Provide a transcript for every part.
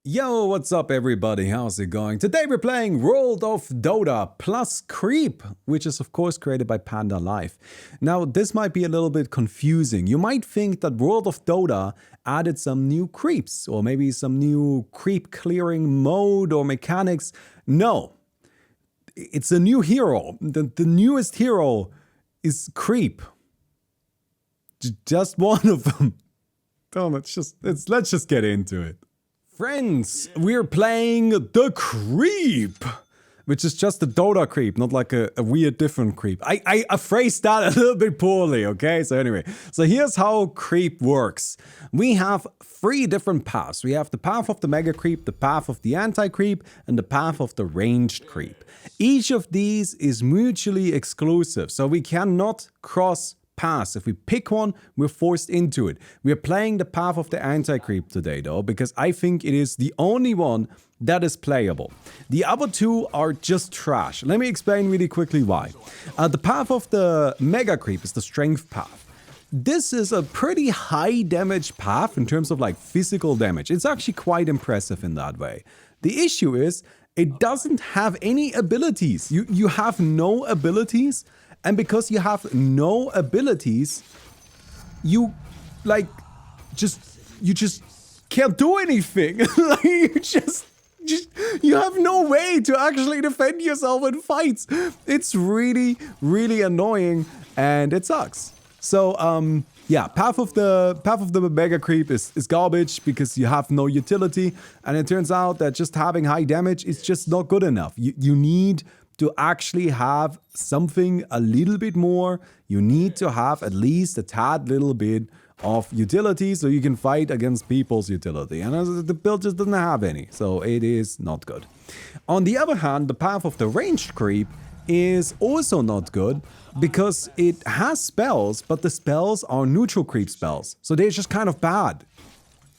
Yo, what's up everybody? How's it going? Today we're playing World of Dota plus Creep, which is of course created by Panda Life. Now this might be a little bit confusing. You might think that World of Dota added some new creeps or maybe some new creep clearing mode or mechanics. No, it's a new hero. The newest hero is Creep. Just one of them. Let's just get into it. Friends, we're playing the Creep, which is just a Dota creep, not like a weird different creep. I phrased that a little bit poorly, okay? So anyway, so here's how Creep works. We have 3 different paths. We have the path of the Mega Creep, the path of the Anti-Creep, and the path of the Ranged Creep. Each of these is mutually exclusive, so we cannot cross paths. If we pick one, we're forced into it. We're playing the path of the Anti-Creep today though, because I think it is the only one that is playable. The other 2 are just trash. Let me explain really quickly why. The path of the Mega Creep is the Strength path. This is a pretty high damage path in terms of like physical damage. It's actually quite impressive in that way. The issue is it doesn't have any abilities. You have no abilities. And because you have no abilities, you just can't do anything. Like you have no way to actually defend yourself in fights. It's really, really annoying and it sucks. So yeah, path of the Mega Creep is garbage because you have no utility, and it turns out that just having high damage is just not good enough. You need to actually have something a little bit more. You need to have at least a tad little bit of utility so you can fight against people's utility. And the build just doesn't have any, so it is not good. On the other hand, the path of the Ranged Creep is also not good because it has spells, but the spells are neutral creep spells. So they're just kind of bad.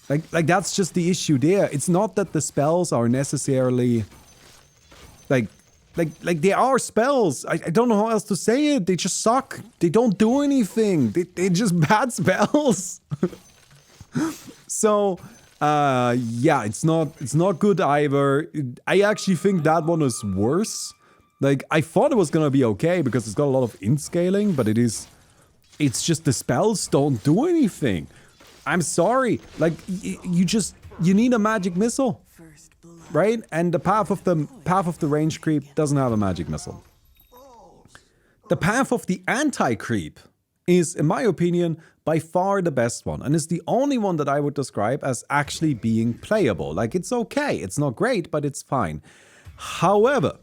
Like that's just the issue there. It's not that the spells are necessarily like they are spells. I don't know how else to say it. They just suck. They don't do anything. They're just bad spells. So, yeah, it's not good either. I actually think that one is worse. Like, I thought it was gonna be okay because it's got a lot of int scaling, but it's just the spells don't do anything. I'm sorry. Like, you need a magic missile. Right? And the path of the Range Creep doesn't have a magic missile. The path of the Anti-Creep is, in my opinion, by far the best one, and is the only one that I would describe as actually being playable. Like, it's okay. It's not great, but it's fine. However,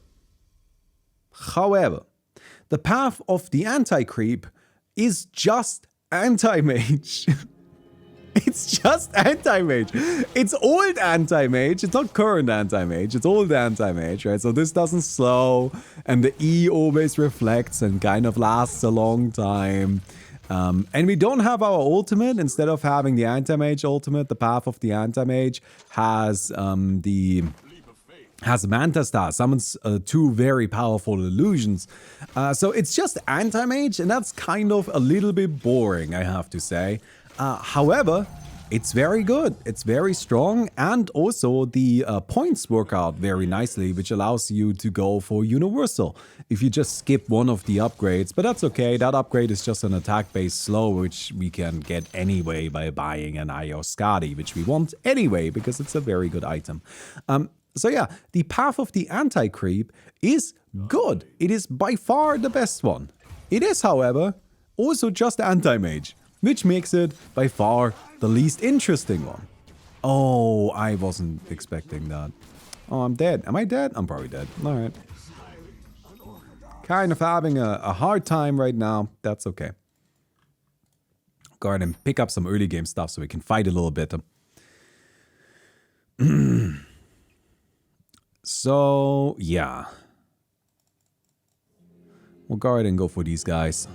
the path of the Anti-Creep is just Anti-mage. It's just Anti-mage. It's old Anti-mage. It's not current Anti-mage. It's old Anti-mage, right? So this doesn't slow, and the E always reflects and kind of lasts a long time. And we don't have our ultimate. Instead of having the Anti-mage ultimate, the path of the Anti-mage has Manta Star, summons 2 very powerful illusions. So it's just Anti-mage, and that's kind of a little bit boring, I have to say. However, it's very good, it's very strong, and also the points work out very nicely, which allows you to go for universal if you just skip one of the upgrades. But that's okay, that upgrade is just an attack-based slow, which we can get anyway by buying an Io Skadi, which we want anyway because it's a very good item. So yeah, the path of the Anti-Creep is good. It is by far the best one. It is, however, also just Anti-mage, which makes it by far the least interesting one. Oh, I wasn't expecting that. Oh, I'm dead. Am I dead? I'm probably dead. Alright. Kind of having a hard time right now. That's okay. Go ahead and pick up some early game stuff so we can fight a little bit. So, yeah. We'll go ahead and go for these guys.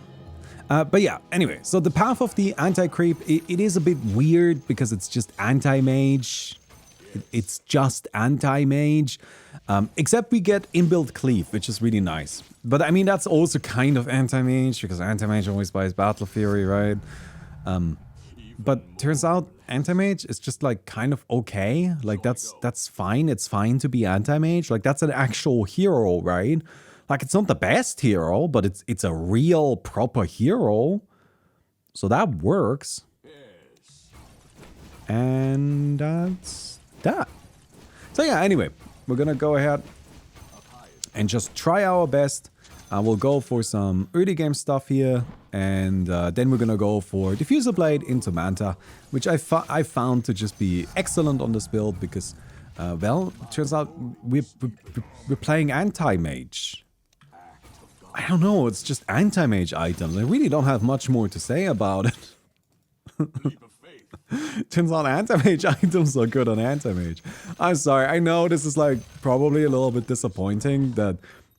But yeah, anyway, so the path of the Anti-Creep, it is a bit weird because it's just Anti-mage. It's just Anti-mage. Except we get inbuilt cleave, which is really nice. But I mean, that's also kind of Anti-mage because Anti-mage always buys Battle Fury, right? But turns out anti-mage is just like kind of okay. Like that's fine. It's fine to be anti-mage. Like that's an actual hero, right? Like it's not the best hero, but it's a real proper hero. So that works. And that's that. So yeah, anyway, we're gonna go ahead and just try our best. We'll go for some early game stuff here, and then we're gonna go for Diffuser Blade into Manta, which I found to just be excellent on this build because, well, it turns out we're playing Anti-mage. I don't know, it's just Anti-mage items. I really don't have much more to say about it. Turns out anti-mage items are good on anti-mage. I'm sorry, I know this is like probably a little bit disappointing that,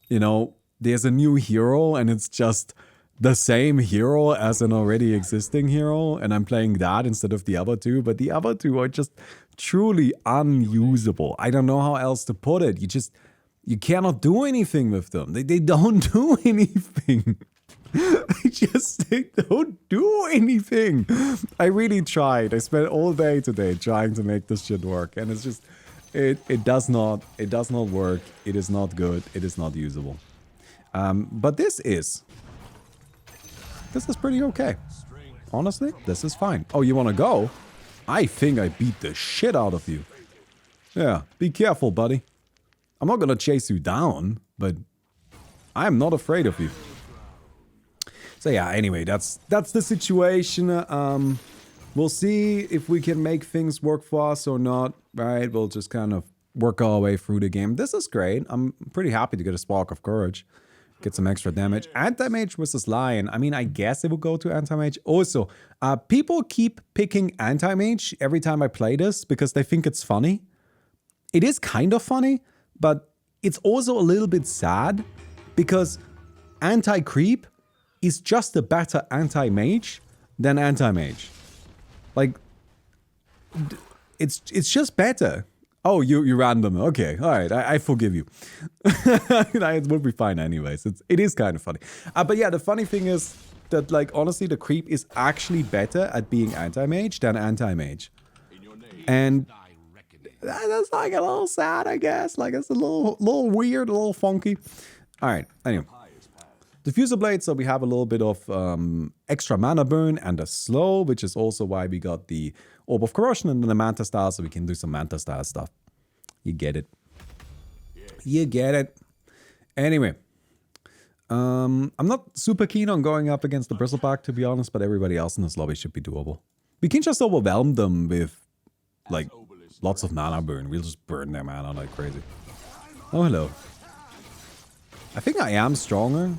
you know, there's a new hero and it's just the same hero as an already existing hero, and I'm playing that instead of the other two, but the other two are just truly unusable. I don't know how else to put it. You cannot do anything with them. They don't do anything. They don't do anything. I really tried. I spent all day today trying to make this shit work, and it's just it does not work. It is not good. It is not usable. But this is pretty okay. Honestly, this is fine. Oh, you want to go? I think I beat the shit out of you. Yeah, be careful, buddy. I'm not gonna chase you down, but I'm not afraid of you. So yeah, anyway, that's the situation. We'll see if we can make things work for us or not, right? We'll just kind of work our way through the game. This is great. I'm pretty happy to get a Spark of Courage. Get some extra damage. Anti-mage versus Lion. I mean, I guess it will go to anti-mage. Also, people keep picking anti-mage every time I play this because they think it's funny. It is kind of funny, but it's also a little bit sad because anti-creep is just a better anti-mage than anti-mage. Like, it's just better. Oh, you random. Okay, all right, I forgive you. It would be fine anyways. It is kind of funny. But yeah, the funny thing is that, like, honestly, the creep is actually better at being anti-mage than anti-mage. And that's like a little sad, I guess. Like, it's a little weird, a little funky. All right, anyway. Diffuser Blade, so we have a little bit of extra mana burn and a slow, which is also why we got the Orb of Corrosion and then the Manta style, so we can do some Manta style stuff. You get it. You get it. Anyway. I'm not super keen on going up against the Bristleback, to be honest, but everybody else in this lobby should be doable. We can just overwhelm them with, like, lots of mana burn. We'll just burn their mana like crazy. Oh, hello. I think I am stronger.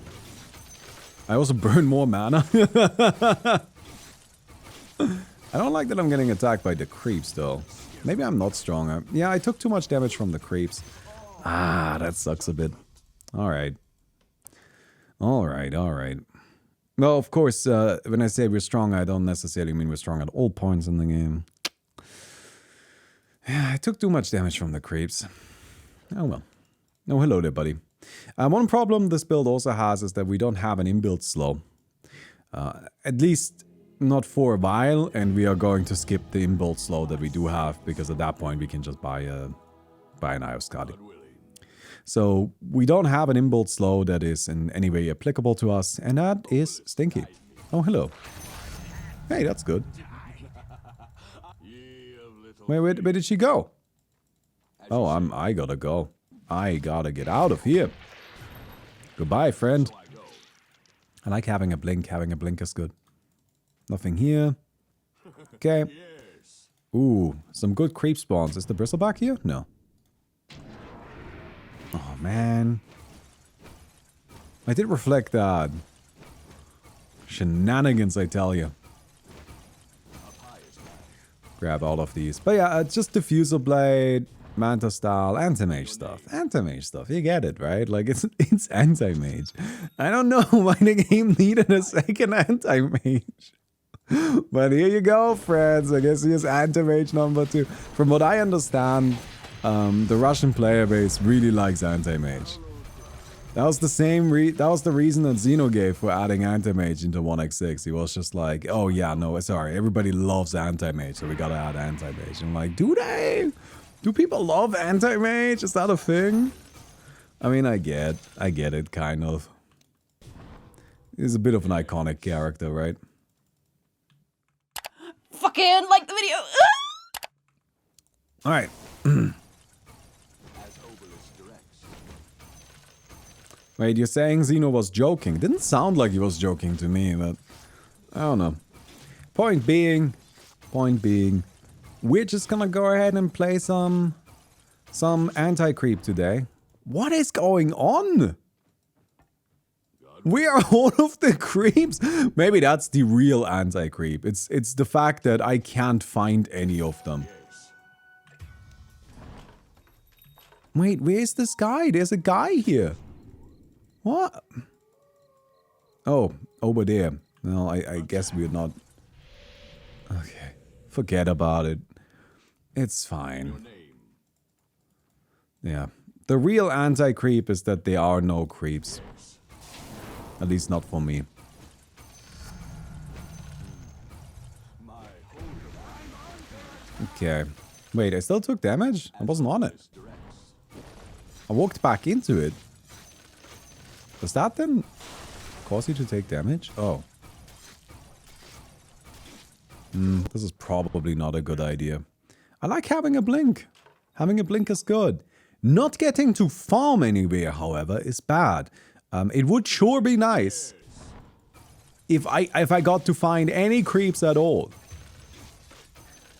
I also burn more mana. I don't like that I'm getting attacked by the creeps, though. Maybe I'm not stronger. Yeah, I took too much damage from the creeps. Ah, that sucks a bit. Alright. Alright. Well, of course, when I say we're strong, I don't necessarily mean we're strong at all points in the game. Yeah, I took too much damage from the creeps. Oh well. Oh, hello there, buddy. One problem this build also has is that we don't have an inbuilt slow. At least not for a while, and we are going to skip the inbuilt slow that we do have, because at that point we can just buy an Eye of Skadi. So we don't have an inbuilt slow that is in any way applicable to us, and that is stinky. Oh, hello. Hey, that's good. Where did she go? Oh, I gotta go. I gotta get out of here. Goodbye, friend. I like having a blink. Having a blink is good. Nothing here. Okay. Ooh, some good creep spawns. Is the Bristleback here? No. Oh, man. I did reflect that. Shenanigans, I tell you. Grab all of these. But yeah, just Diffuser Blade, Manta style, anti-mage stuff. Anti-mage stuff, you get it, right? Like, it's anti-mage. I don't know why the game needed a second anti-mage. But here you go, friends. I guess here's anti-mage number 2. From what I understand, the Russian player base really likes anti-mage. That was the same that was the reason that Xeno gave for adding Anti-mage into 1x6. He was just like, oh yeah, no, sorry, everybody loves Anti-mage, so we gotta add Anti-mage. I'm like, do they? Do people love Anti-mage? Is that a thing? I mean, I get it, kind of. He's a bit of an iconic character, right? Fucking like the video. Alright. Wait, you're saying Xeno was joking? Didn't sound like he was joking to me, but I don't know. Point being, we're just gonna go ahead and play some anti-creep today. What is going on? We are all of the creeps. Maybe that's the real anti-creep. It's the fact that I can't find any of them. Wait, where's this guy? There's a guy here. What? Oh, over there. Well, I guess we're not... Okay. Forget about it. It's fine. Yeah. The real anti-creep is that there are no creeps. At least not for me. Okay. Wait, I still took damage? I wasn't on it. I walked back into it. Does that then cause you to take damage? Oh. This is probably not a good idea. I like having a blink. Having a blink is good. Not getting to farm anywhere, however, is bad. It would sure be nice if I got to find any creeps at all.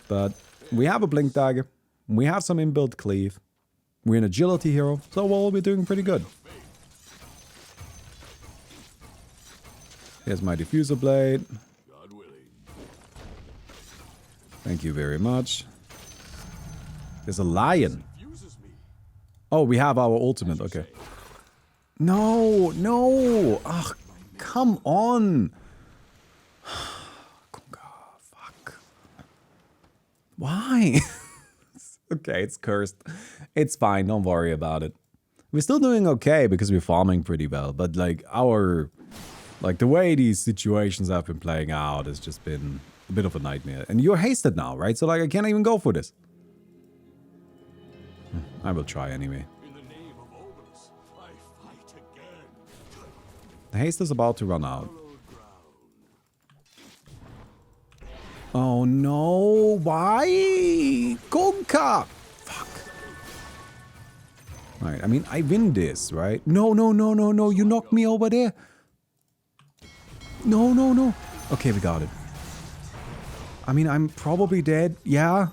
But we have a blink dagger. We have some inbuilt cleave. We're an agility hero, so well, we're doing pretty good. Here's my diffuser blade. Thank you very much. There's a lion. Oh, we have our ultimate. Okay. No, no. Ugh, come on. Fuck. Why? Okay, it's cursed. It's fine. Don't worry about it. We're still doing okay because we're farming pretty well. But like the way these situations have been playing out has just been a bit of a nightmare. And you're hasted now, right? So like I can't even go for this. I will try anyway. The haste is about to run out. Oh no, why? Gonka! Fuck. Alright, I mean, I win this, right? No, no, no, no, no, you knocked me over there. No, no, no. Okay, we got it. I mean, I'm probably dead. Yeah.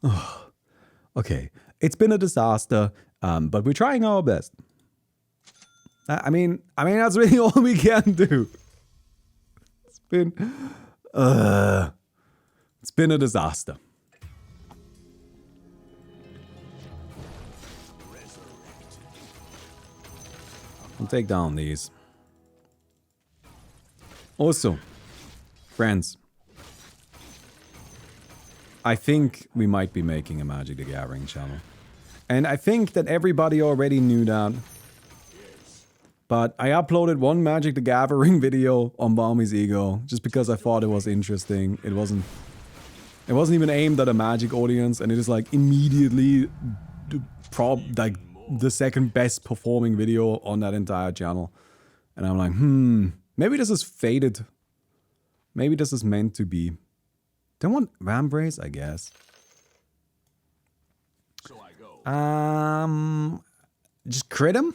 Ugh. Okay, it's been a disaster, but we're trying our best. I mean, that's really all we can do. It's been a disaster. I'll take down these. Also, friends, I think we might be making a Magic the Gathering channel. And I think that everybody already knew that. But I uploaded one Magic the Gathering video on Baumi's Ego just because I thought it was interesting. It wasn't even aimed at a Magic audience, and it is like immediately the second best performing video on that entire channel. And I'm like, maybe this is fated. Maybe this is meant to be. Don't want Vambrace, I guess. So I go. Just crit him?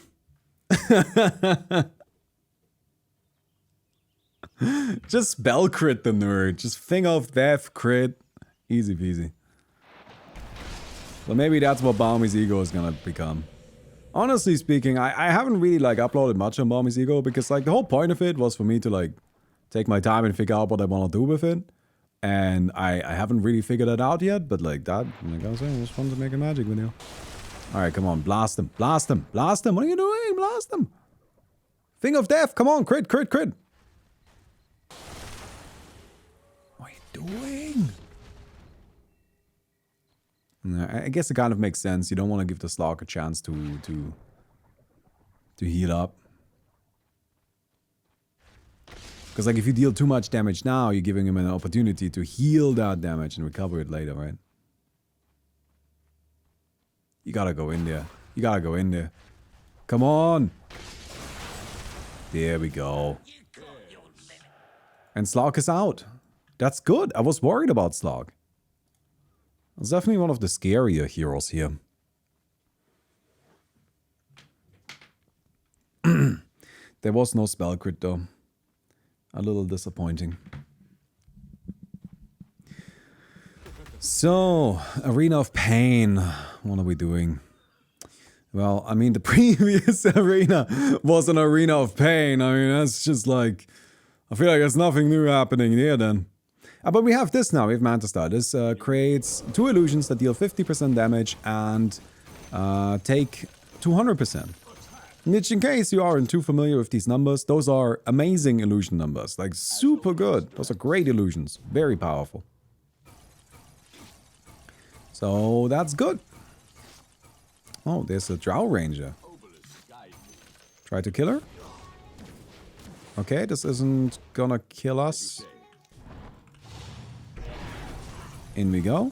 Just spell crit the nerd. Just thing of death, crit. Easy peasy. So maybe that's what Baumi's Ego is gonna become. Honestly speaking, I haven't really like uploaded much on Baumi's Ego because like the whole point of it was for me to like take my time and figure out what I want to do with it. And I haven't really figured that out yet, but like that, like I was saying, it was fun to make a Magic video. Alright, come on, blast him, blast him, blast him. What are you doing? Blast him. Thing of death, come on, crit, crit, crit. What are you doing? I guess it kind of makes sense. You don't want to give the Slug a chance to to heal up. Because like if you deal too much damage now, you're giving him an opportunity to heal that damage and recover it later, right? You gotta go in there. You gotta go in there. Come on! There we go. And Slog is out. That's good. I was worried about Slog. It's definitely one of the scarier heroes here. There was no spell crit though. A little disappointing. So, Arena of Pain. What are we doing? Well, I mean, the previous arena was an Arena of Pain. I mean, that's just like... I feel like there's nothing new happening there then. But we have this now. We have Manta Star. This creates 2 illusions that deal 50% damage and take 200%. Which, in case you aren't too familiar with these numbers, those are amazing illusion numbers. Like, super good. Those are great illusions. Very powerful. So, that's good. Oh, there's a Drow Ranger. Try to kill her? Okay, this isn't gonna kill us. In we go.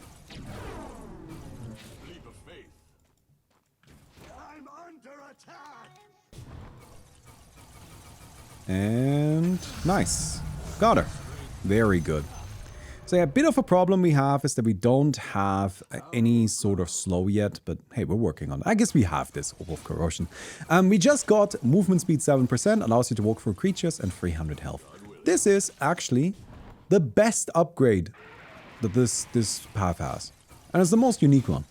And nice. Got her. Very good. So yeah, a bit of a problem we have is that we don't have any sort of slow yet, but hey, we're working on it. I guess we have this Wolf Corrosion. We just got movement speed 7%, allows you to walk through creatures and 300 health. This is actually the best upgrade that this path has. And it's the most unique one.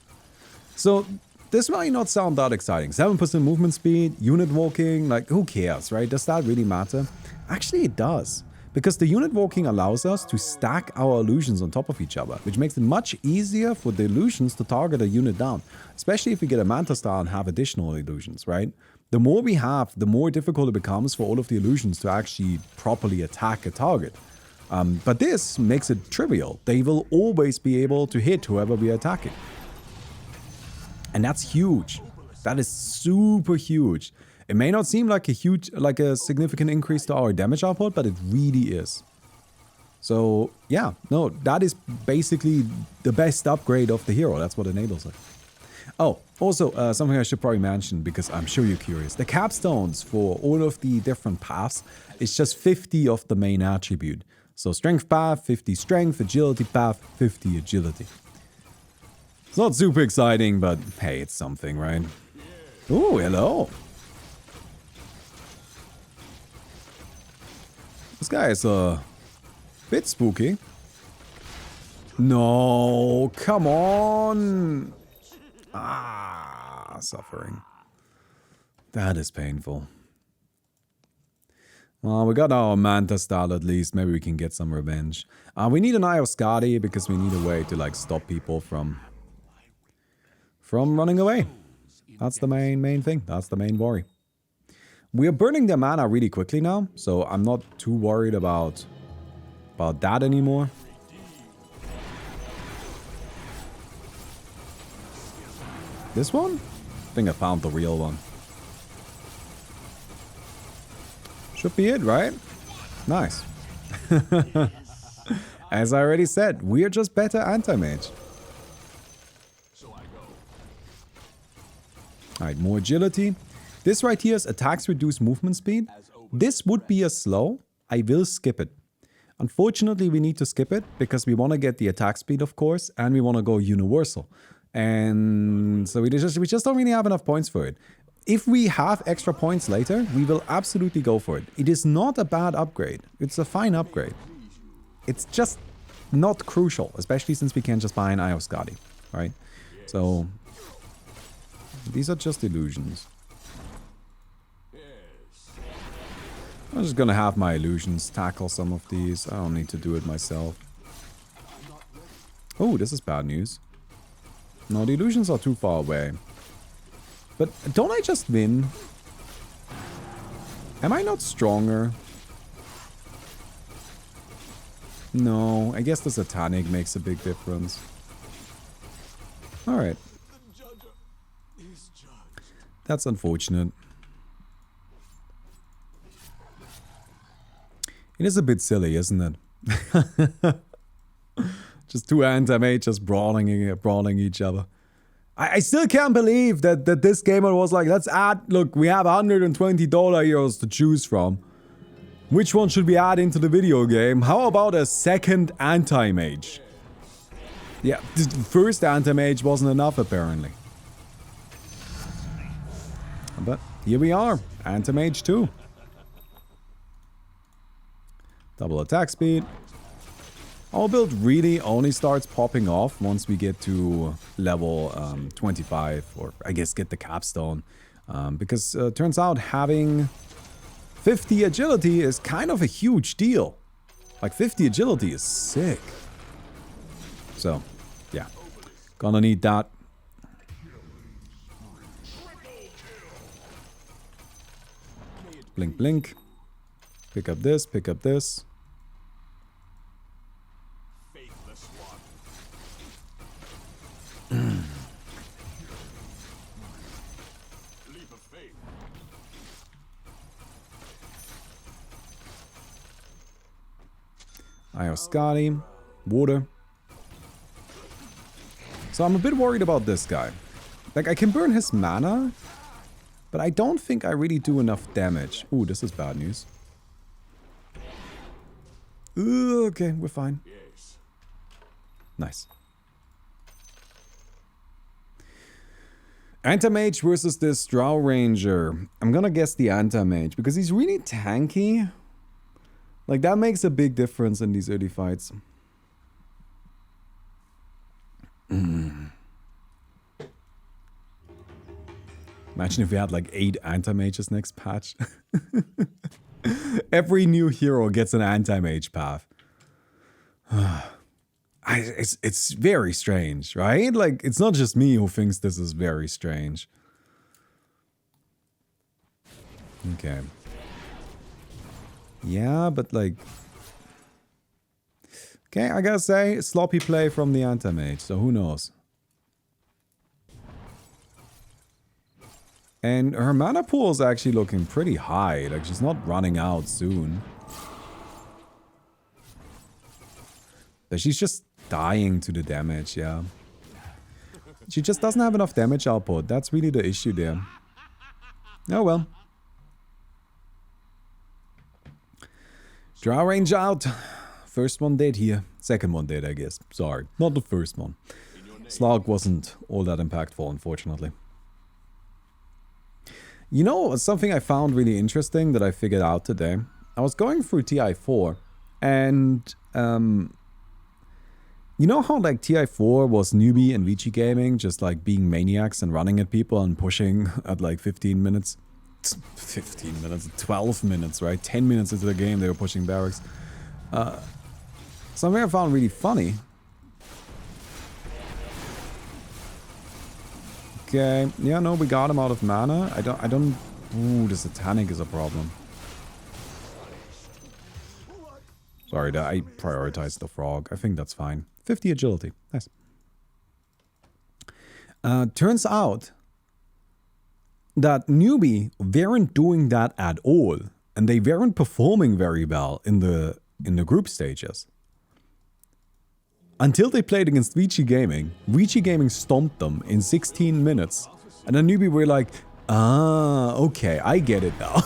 So this might not sound that exciting. 7% movement speed, unit walking, like who cares, right? Does that really matter? Actually, it does. Because the unit walking allows us to stack our illusions on top of each other, which makes it much easier for the illusions to target a unit down. Especially if we get a Manta Star and have additional illusions, right? The more we have, the more difficult it becomes for all of the illusions to actually properly attack a target. But this makes it trivial. They will always be able to hit whoever we are attacking. And that's huge. That is super huge. It may not seem like a significant increase to our damage output, but it really is. So yeah, no, that is basically the best upgrade of the hero. That's what enables it. Oh, also something I should probably mention because I'm sure you're curious. The capstones for all of the different paths is just 50 of the main attribute. So strength path, 50 strength, agility path, 50 agility. It's not super exciting, but hey, it's something, right? Ooh, hello. This guy is a bit spooky. No, come on. Ah, suffering. That is painful. Well, we got our Manta Star at least. Maybe we can get some revenge. We need an Eye of Skadi because we need a way to like stop people from running away. That's the main thing. That's the main worry. We are burning their mana really quickly now, so I'm not too worried about that anymore. This one? I think I found the real one. Should be it, right? Nice. As I already said, we are just better anti-mage. Alright, more agility. This right here is attacks reduce movement speed. This would be a slow. I will skip it. Unfortunately, we need to skip it because we want to get the attack speed, of course, and we want to go universal. And so we just don't really have enough points for it. If we have extra points later, we will absolutely go for it. It is not a bad upgrade. It's a fine upgrade. It's just not crucial, especially since we can just buy an Eye of Skadi, right? So these are just illusions. I'm just gonna have my illusions tackle some of these. I don't need to do it myself. Oh, this is bad news. No, the illusions are too far away. But don't I just win? Am I not stronger? No, I guess the Satanic makes a big difference. Alright. That's unfortunate. It is a bit silly, isn't it? Just two anti-mages brawling each other. I still can't believe that this gamer was like, let's add, look, we have $120 heroes to choose from. Which one should we add into the video game? How about a second anti-mage? Yeah, the first anti-mage wasn't enough apparently. But here we are, anti-mage 2. Double attack speed. Our build really only starts popping off once we get to level 25, or I guess get the capstone. Because turns out having 50 agility is kind of a huge deal. Like 50 agility is sick. So, yeah. Gonna need that. Blink, blink. Pick up this, pick up this. Scotty, water. So I'm a bit worried about this guy. Like, I can burn his mana, but I don't think I really do enough damage. Ooh, this is bad news. Ooh, okay, we're fine. Nice. Anti-mage versus this Drow Ranger. I'm gonna guess the Anti-mage because he's really tanky. Like, that makes a big difference in these early fights. Imagine if we had like 8 anti-mages next patch. Every new hero gets an anti-mage path. It's very strange, right? Like, it's not just me who thinks this is very strange. Okay. Yeah, but like... Okay, I gotta say, sloppy play from the anti-mage, so who knows? And her mana pool is actually looking pretty high, like she's not running out soon. But she's just dying to the damage, yeah. She just doesn't have enough damage output, that's really the issue there. Oh well. Drow range out. First one dead here. Second one dead, I guess. Sorry, not the first one. Slog wasn't all that impactful, unfortunately. You know, something I found really interesting that I figured out today. I was going through TI4 and you know how like TI4 was newbie and VG gaming, just like being maniacs and running at people and pushing at like 15 minutes? 15 minutes, 12 minutes, right? 10 minutes into the game they were pushing barracks. Something I found really funny. Okay, yeah, no, we got him out of mana. I don't... Ooh, the Satanic is a problem. Sorry, I prioritized the frog. I think that's fine. 50 agility. Nice. Turns out that newbie weren't doing that at all. And they weren't performing very well in the group stages. Until they played against VG Gaming. VG Gaming stomped them in 16 minutes. And then newbie were like, ah, okay, I get it now.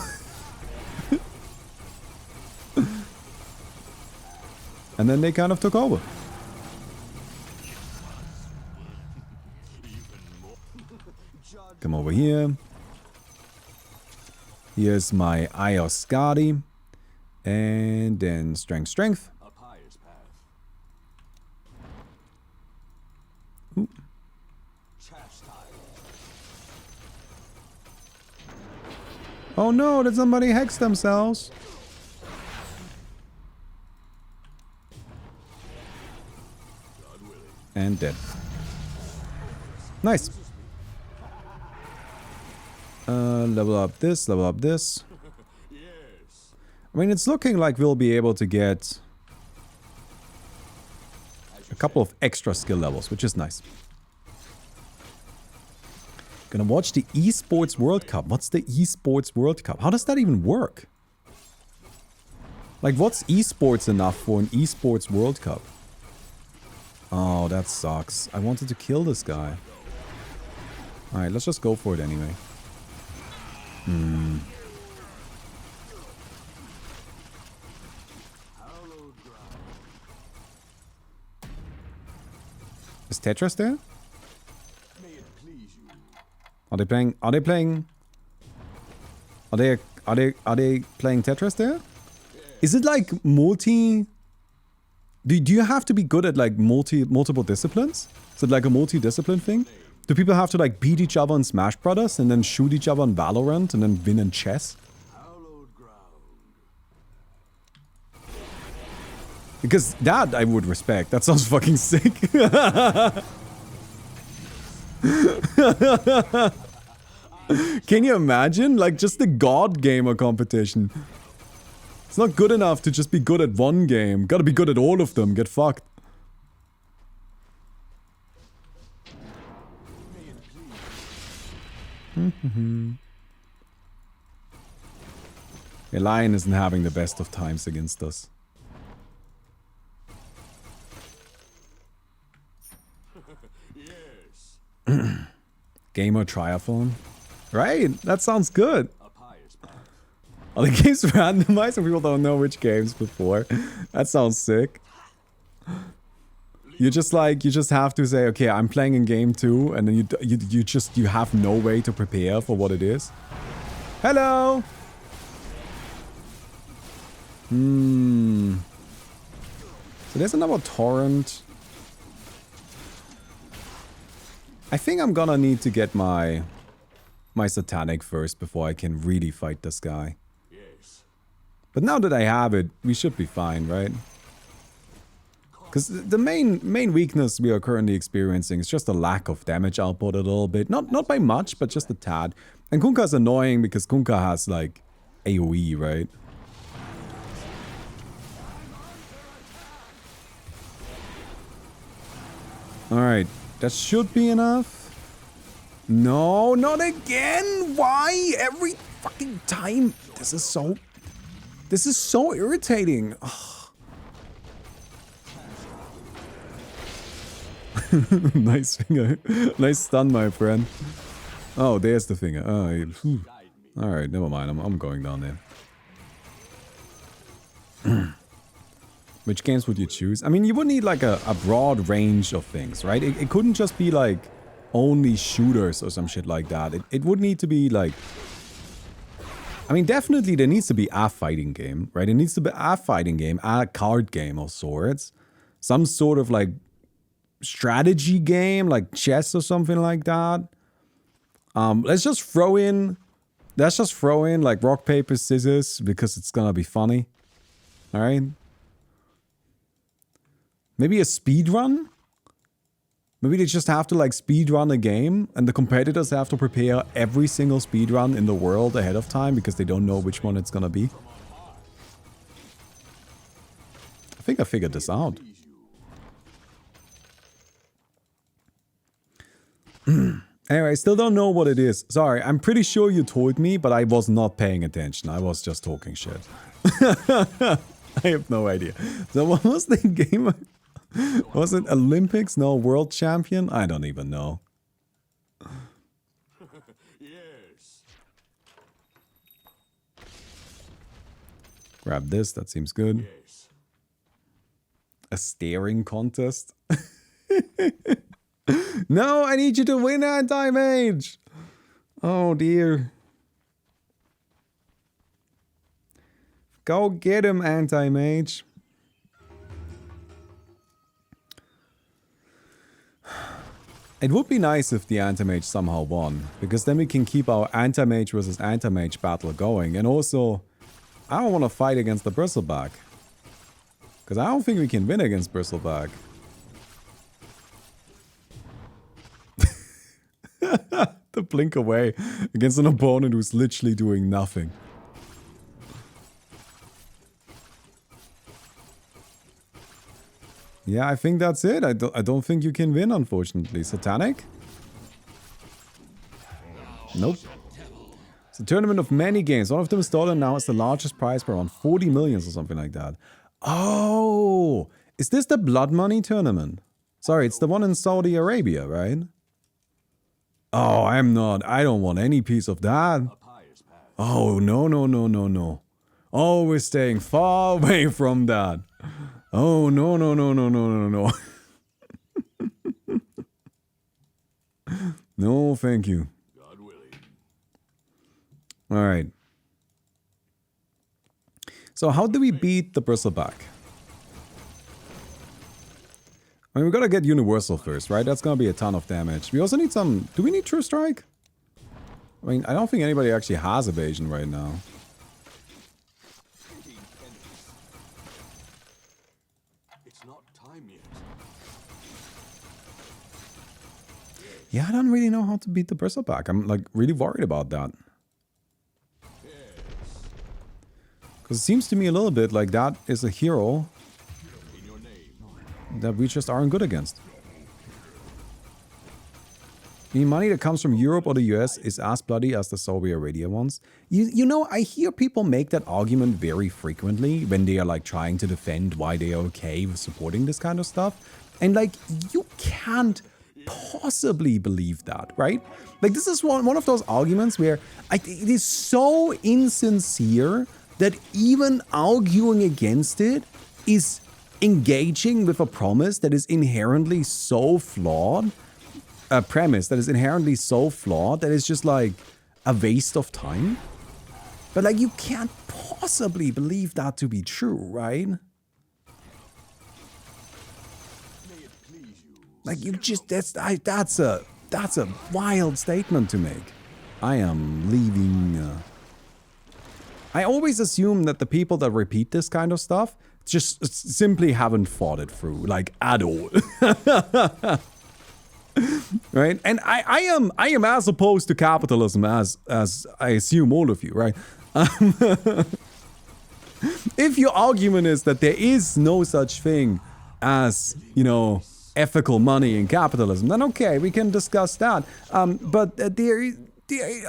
And then they kind of took over. Come over here. Here's my Ioscadi. And then strength, strength. Ooh. Oh no, did somebody hex themselves? And dead. Nice. Level up this, level up this. I mean, it's looking like we'll be able to get a couple of extra skill levels, which is nice. Gonna watch the Esports World Cup. What's the Esports World Cup? How does that even work? Like, what's esports enough for an esports World Cup? Oh, that sucks. I wanted to kill this guy. Alright, let's just go for it anyway. Is Tetris there? Are they playing Tetris there? Is it like multi... Do you have to be good at like multiple disciplines? Is it like a multi-discipline thing? Do people have to like beat each other in Smash Brothers and then shoot each other in Valorant and then win in chess? Because that I would respect. That sounds fucking sick. Can you imagine? Like just the God Gamer competition. It's not good enough to just be good at one game. Gotta be good at all of them. Get fucked. The Lion isn't having the best of times against us. Gamer triathlon. Right, that sounds good. Are the games randomized and people don't know which games before? That sounds sick. You just have to say, okay, I'm playing in game 2, and then you have no way to prepare for what it is. Hello. So there's another torrent. I think I'm gonna need to get my satanic first before I can really fight this guy. Yes. But now that I have it, we should be fine, right? Because the main weakness we are currently experiencing is just a lack of damage output a little bit. Not by much, but just a tad. And Kunkka's annoying because Kunkka has like AoE, right? Alright, that should be enough. No, not again! Why? Every fucking time. This is so irritating. Nice finger. Nice stun, my friend. Oh, there's the finger. Oh, alright, never mind. I'm going down there. Which games would you choose? I mean, you would need like a broad range of things, right? It couldn't just be like only shooters or some shit like that. It would need to be like... I mean, definitely there needs to be a fighting game, right? It needs to be a fighting game, a card game of sorts. Some sort of like strategy game, like chess or something like that. Let's just throw in like rock, paper, scissors because it's gonna be funny. Alright? Maybe a speed run? Maybe they just have to like speed run a game and the competitors have to prepare every single speed run in the world ahead of time because they don't know which one it's gonna be. I think I figured this out. Anyway, I still don't know what it is. Sorry, I'm pretty sure you told me, but I was not paying attention. I was just talking shit. I have no idea. So what was the game? Was it Olympics? No, world champion? I don't even know. Yes. Grab this, that seems good. Yes. A staring contest? No, I need you to win, Anti-mage! Oh dear. Go get him, Anti-mage. It would be nice if the Anti-mage somehow won, because then we can keep our Anti-mage versus Anti-mage battle going. And also, I don't want to fight against the Bristleback. Because I don't think we can win against Bristleback. The blink away against an opponent who's literally doing nothing. Yeah, I think that's it. I don't think you can win, unfortunately. Satanic? Nope. It's a tournament of many games. One of them is stolen now. It's the largest prize by around 40 millions or something like that. Oh, is this the blood money tournament? Sorry, it's the one in Saudi Arabia, right? Oh, I don't want any piece of that. Oh, no, no, no, no, no. Oh, we're staying far away from that. Oh, no, no, no, no, no, no, no. No, thank you. Alright. So how do we beat the bristleback? I mean, we gotta get universal first, right? That's gonna be a ton of damage. We also need some... Do we need True Strike? I mean, I don't think anybody actually has evasion right now. It's not time yet. Yeah, I don't really know how to beat the bristleback. I'm like really worried about that. Because it seems to me a little bit like that is a hero that we just aren't good against. The money that comes from Europe or the US is as bloody as the Saudi Arabia ones. You know, I hear people make that argument very frequently when they are like trying to defend why they are okay with supporting this kind of stuff. And like, you can't possibly believe that, right? Like, this is one of those arguments where it is so insincere that even arguing against it is engaging with a promise that is inherently so flawed, a premise that is inherently so flawed that it's just like a waste of time. But like, you can't possibly believe that to be true, right? Like, you just, that's a wild statement to make. I am leaving. I always assume that the people that repeat this kind of stuff just simply haven't thought it through, like, at all. Right? And I am as opposed to capitalism as I assume all of you, right? If your argument is that there is no such thing as, you know, ethical money in capitalism, then okay, we can discuss that. But there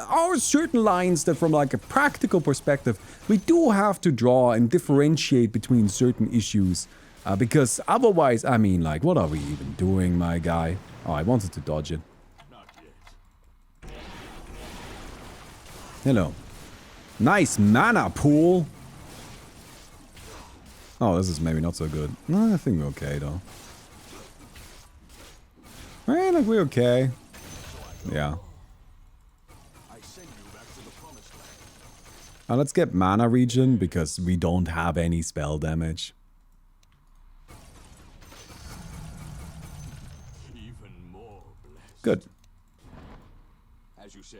are certain lines that from like a practical perspective, we do have to draw and differentiate between certain issues. Because otherwise, I mean, like, what are we even doing, my guy? Oh, I wanted to dodge it. Hello. Nice mana pool. Oh, this is maybe not so good. No, I think we're okay, though. Right, like, we're okay. Yeah. Now let's get mana regen, because we don't have any spell damage. Good. As you say.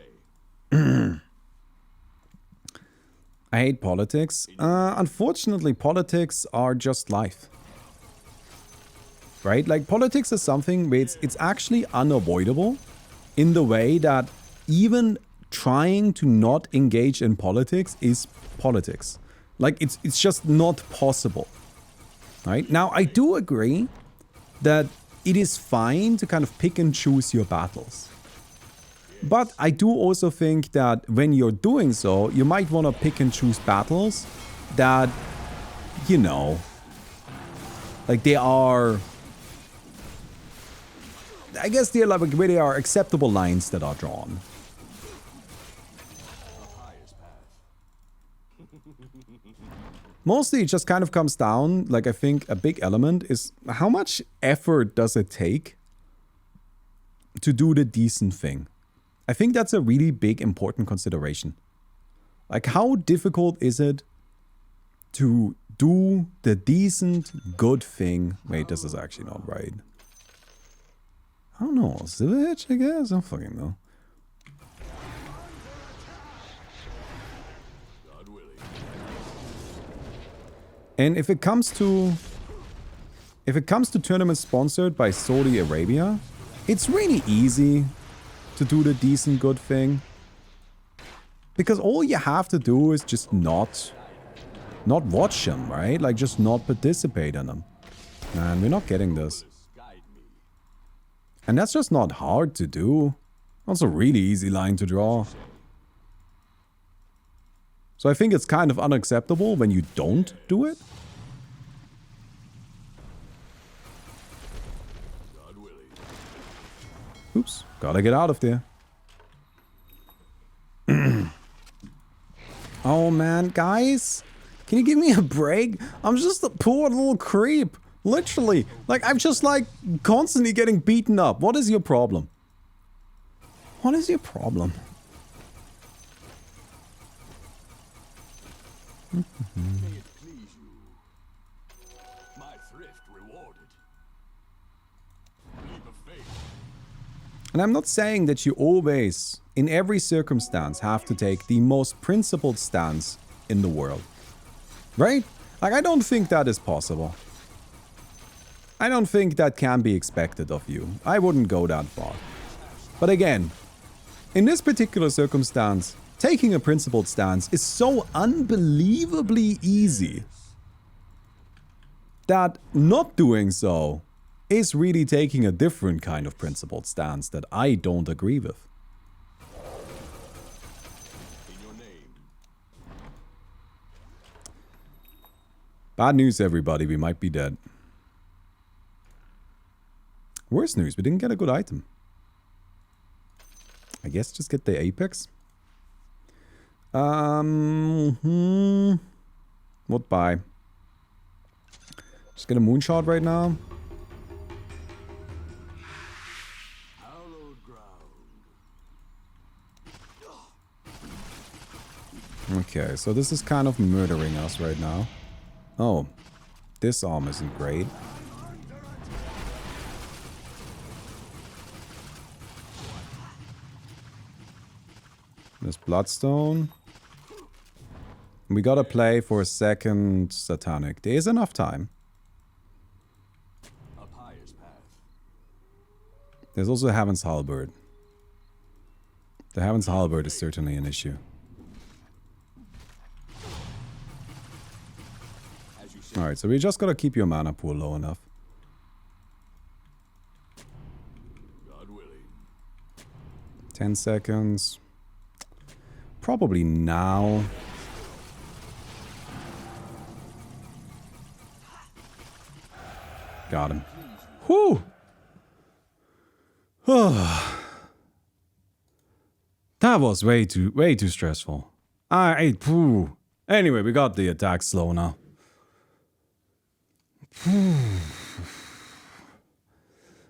I hate politics. Unfortunately, politics are just life. Right? Like, politics is something where it's actually unavoidable in the way that even trying to not engage in politics is politics. Like, it's just not possible. Right? Now, I do agree that it is fine to kind of pick and choose your battles. But I do also think that when you're doing so, you might want to pick and choose battles that, you know, like they are... I guess they're like where there are acceptable lines that are drawn. Mostly it just kind of comes down, like I think a big element is how much effort does it take to do the decent thing? I think that's a really big important consideration. Like, how difficult is it to do the decent good thing? Wait, this is actually not right. I don't know, Sivage, I guess? I don't fucking know. And if it comes to tournaments sponsored by Saudi Arabia, it's really easy to do the decent good thing. Because all you have to do is just not watch them, right? Like, just not participate in them. And we're not getting this. And that's just not hard to do. Also, really easy line to draw. So I think it's kind of unacceptable when you don't do it. Oops, gotta get out of there. Oh man, guys, can you give me a break? I'm just a poor little creep. Literally. Like, I'm just like constantly getting beaten up. What is your problem? What is your problem? May it please you. My thrift rewarded. Leap of faith. And I'm not saying that you always, in every circumstance, have to take the most principled stance in the world. Right? Like, I don't think that is possible. I don't think that can be expected of you. I wouldn't go that far. But again, in this particular circumstance, taking a principled stance is so unbelievably easy that not doing so is really taking a different kind of principled stance that I don't agree with. In your name. Bad news, everybody. We might be dead. Worse news. We didn't get a good item. I guess just get the Apex. What buy? Just get a moonshot right now. Hallowed ground. Okay, so this is kind of murdering us right now. Oh, this arm isn't great. There's Bloodstone. We gotta play for a second Satanic. There is enough time. A pious path. There's also Heaven's Halberd. The Heaven's Halberd is certainly an issue. As you say. Alright, so we just gotta keep your mana pool low enough. God willing. 10 seconds. Probably now. Got him. Whew! That was way too stressful. Phew. Anyway, we got the attack slow now.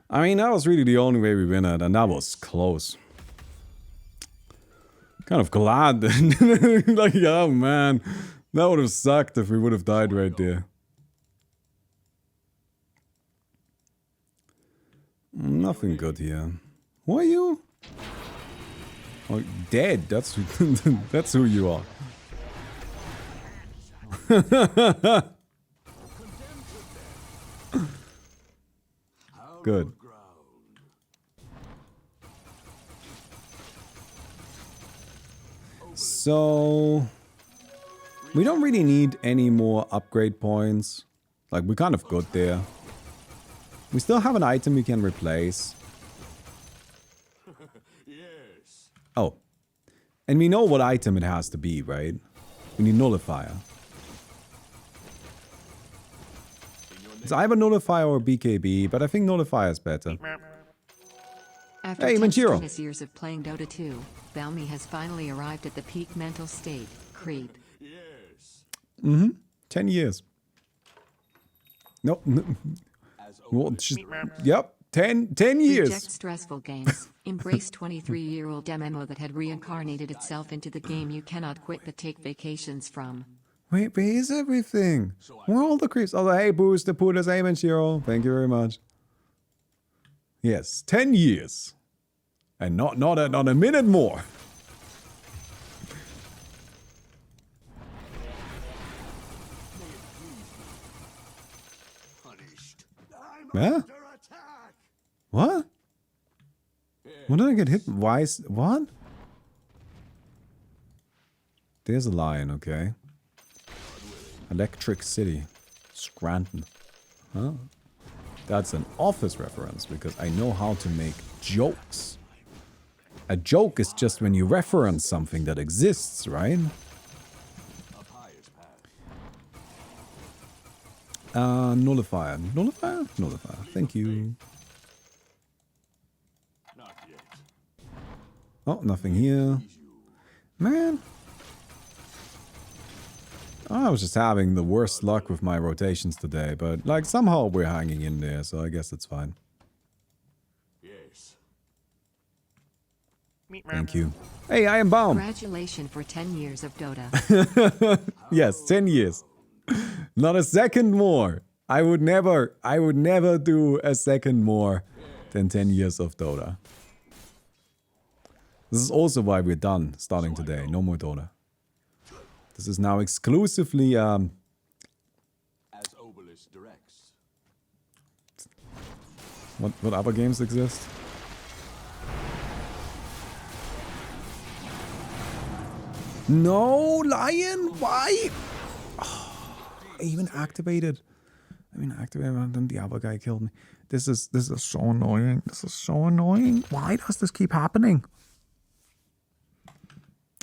I mean, that was really the only way we win it, and that was close. Kind of glad that, like, oh man, that would have sucked if we would have died right there. Nothing good here. Who are you? Oh, dead. That's who, that's who you are. Good. So we don't really need any more upgrade points. Like, we're kind of good there. We still have an item we can replace. Yes. Oh. And we know what item it has to be, right? We need Nullifier. It's either Nullifier or BKB, but I think Nullifier is better. After Hey, 10 Manjiro. strenuous years of playing Dota 2, Baumi has finally arrived at the peak mental state, creep. Yes. 10 years. Nope. As Well, yep. 10 years. Reject stressful games. Embrace 23-year-old MMO that had reincarnated itself into the game you cannot quit but take vacations from. Wait, where is everything? Where are all the creeps? Oh, hey, Booster, Pudas, Amen, Shiro. Thank you very much. Yes, 10 years. And not a minute more. punished. Huh? What? When did I get hit? Why is... What? There's a lion, okay. Electric City. Scranton. Huh? That's an Office reference, because I know how to make jokes. A joke is just when you reference something that exists, right? Nullifier. Nullifier? Nullifier. Thank you. Not yet. Oh, nothing here. Man. I was just having the worst luck with my rotations today, but like somehow we're hanging in there, so I guess it's fine. Yes. Thank you. Hey, I am Baum. Congratulations for 10 years of Dota. Yes, 10 years. Not a second more. I would never do a second more than 10 years of Dota. This is also why we're done starting today. No more Dota. This is now exclusively As Obelisk directs. what other games exist? No, Lion, why? Oh, I even activated. And then the other guy killed me. This is so annoying. This is so annoying. Why does this keep happening?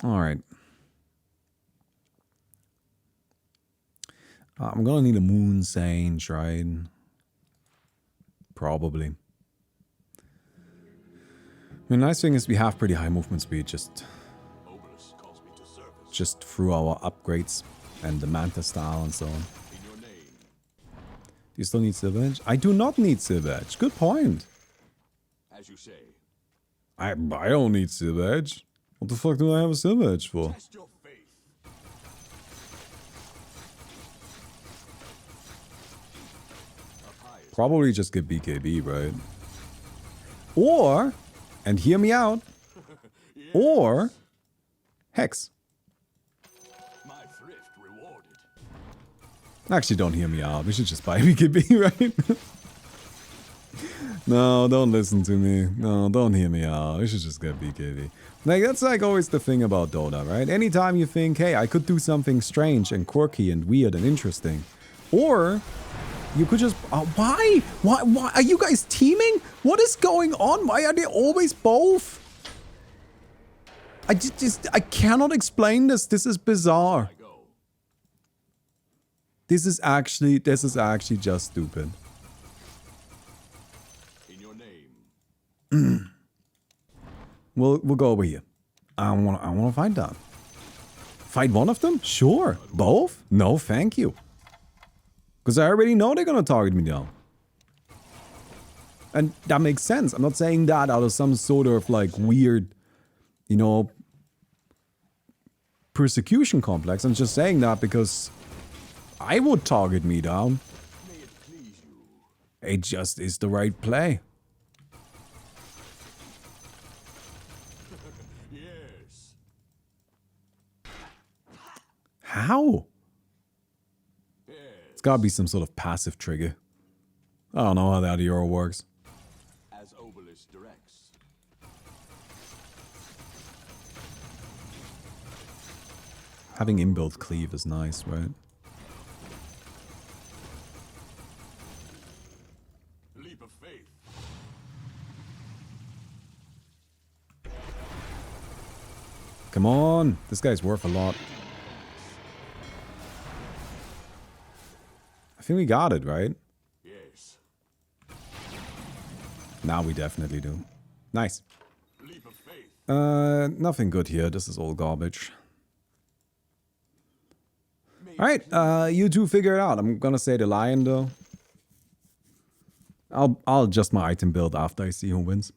All right. I'm gonna need a Moon Sage, right? Probably. The nice thing is we have pretty high movement speed Obelisk calls me to service. just through our upgrades and the Manta style and so on. In your name. Do you still need Silver Edge? I do not need Silver Edge. Good point. As you say. I don't need Silver Edge. What the fuck do I have a Silver Edge for? Test your faith. Up high is Probably just get BKB, right? Or, and hear me out, or Hex. my thrift rewarded. Actually, don't hear me out. We should just buy BKB, right? No, don't listen to me. No, don't hear me out. We should just get BKB. Like, that's like always the thing about Dota, right? Anytime you think, hey, I could do something strange and quirky and weird and interesting. Or you could just... why? Why? Are you guys teaming? What is going on? Why are they always both? I cannot explain this. This is bizarre. I go. This is actually just stupid. In your name. We'll go over here. I wanna fight that. Fight one of them? Sure. Both? No, thank you. Because I already know they're gonna target me now. And that makes sense. I'm not saying that out of some sort of like weird, you know, persecution complex. I'm just saying that because I would target me down. May it please you. It just is the right play. Yes. How? Yes. It's gotta be some sort of passive trigger. I don't know how that Euro works. As Obelisk directs. Having inbuilt cleave is nice, right? Leap of faith. Come on, this guy's worth a lot. I think we got it, right? Yes. Now we definitely do. Nice. Leap of faith. Nothing good here. This is all garbage. Alright, you two figure it out. I'm gonna say the Lion, though. I'll adjust my item build after I see who wins.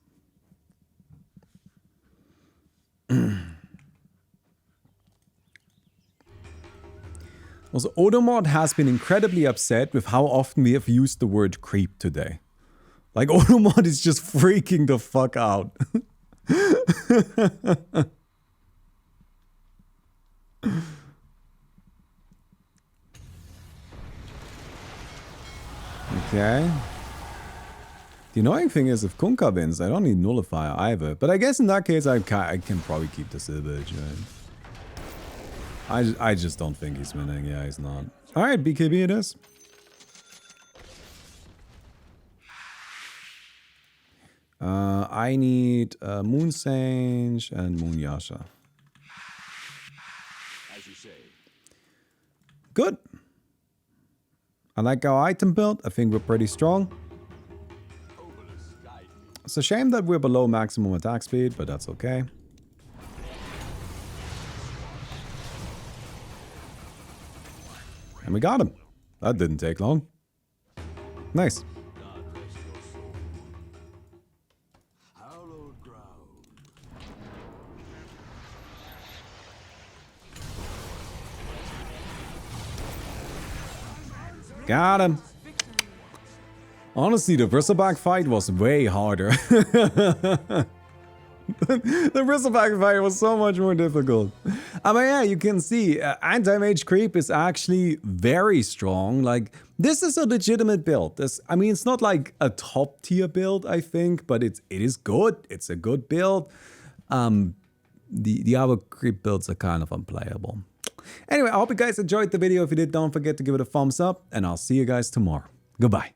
Also, Odomod has been incredibly upset with how often we have used the word creep today. Like, Odomod is just freaking the fuck out. Okay. The annoying thing is, if Kunkka wins, I don't need Nullifier either. But I guess in that case, I can probably keep the Silver Edge, right? I just don't think he's winning. Yeah, he's not. Alright, BKB it is. I need Moon Sage and Moon Yasha. As you say. Good. I like our item build. I think we're pretty strong. It's a shame that we're below maximum attack speed, but that's okay. And we got him. That didn't take long. Nice. Got him. Honestly, the Bristleback fight was way harder. The Bristleback fight was so much more difficult. I mean, yeah, you can see anti-mage creep is actually very strong. Like, this is a legitimate build. I mean, it's not like a top tier build, I think, but it is good. It's a good build. The other creep builds are kind of unplayable. Anyway, I hope you guys enjoyed the video. If you did, don't forget to give it a thumbs up, and I'll see you guys tomorrow. Goodbye.